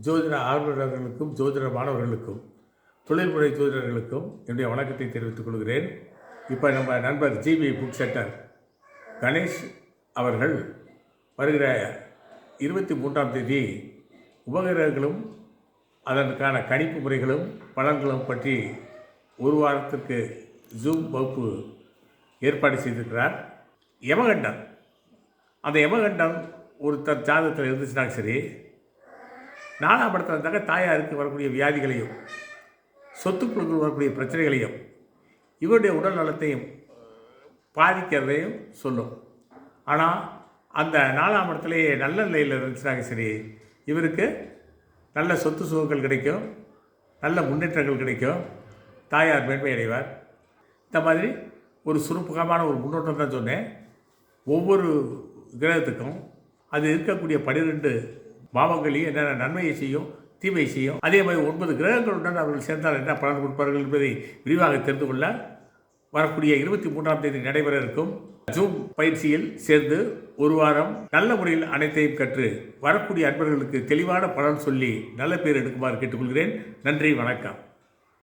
ஜோதிட ஆர்வலர்களுக்கும் ஜோதிட மாணவர்களுக்கும் தொழில்முறை ஜோதிடர்களுக்கும் என்னுடைய வணக்கத்தை தெரிவித்துக் கொள்கிறேன். இப்போ நம்ம நண்பர் ஜிபி புக் சென்டர் கணேஷ் அவர்கள் வருகிற 23ஆம் தேதி உபகிரகங்களும் அதற்கான கணிப்பு முறைகளும் பலன்களும் பற்றி ஒரு வாரத்திற்கு ஜூம் வகுப்பு ஏற்பாடு செய்திருக்கிறார். யமகண்டம், அந்த யமகண்டம் ஒருத்தர் ஜாதகத்தில் இருந்துச்சுனாலும் சரி, 4ஆம் இடத்துல இருந்தாக்க தாயாருக்கு வரக்கூடிய வியாதிகளையும் சொத்துக்குழுக்கள் வரக்கூடிய பிரச்சனைகளையும் இவருடைய உடல் நலத்தையும் பாதிக்கிறதையும் சொல்லும். ஆனால் அந்த 4ஆம் இடத்துலேயே நல்ல நிலையில் இருந்துச்சுனாங்க சரி, இவருக்கு நல்ல சொத்து சுகங்கள் கிடைக்கும், நல்ல முன்னேற்றங்கள் கிடைக்கும், தாயார் மேன்மை அடைவார். இந்த மாதிரி ஒரு சுருப்பகமான ஒரு முன்னோட்டம் தான் சொன்னேன். ஒவ்வொரு கிரகத்துக்கும் அது இருக்கக்கூடிய 12 பாவங்களையும் என்னென்ன நன்மையை செய்யும், தீமை செய்யும், அதே மாதிரி 9 கிரகங்களுடன் அவர்கள் சேர்ந்தால் என்ன பலன் கொடுப்பார்கள் என்பதை விரிவாக தெரிந்து கொள்ள வரக்கூடிய 23ஆம் தேதி நடைபெற இருக்கும் ஜூம் பயிற்சியில் சேர்ந்து ஒரு வாரம் நல்ல முறையில் அனைத்தையும் கற்று வரக்கூடிய அன்பர்களுக்கு தெளிவான பலன் சொல்லி நல்ல பேர் எடுக்குமாறு கேட்டுக்கொள்கிறேன். நன்றி, வணக்கம்.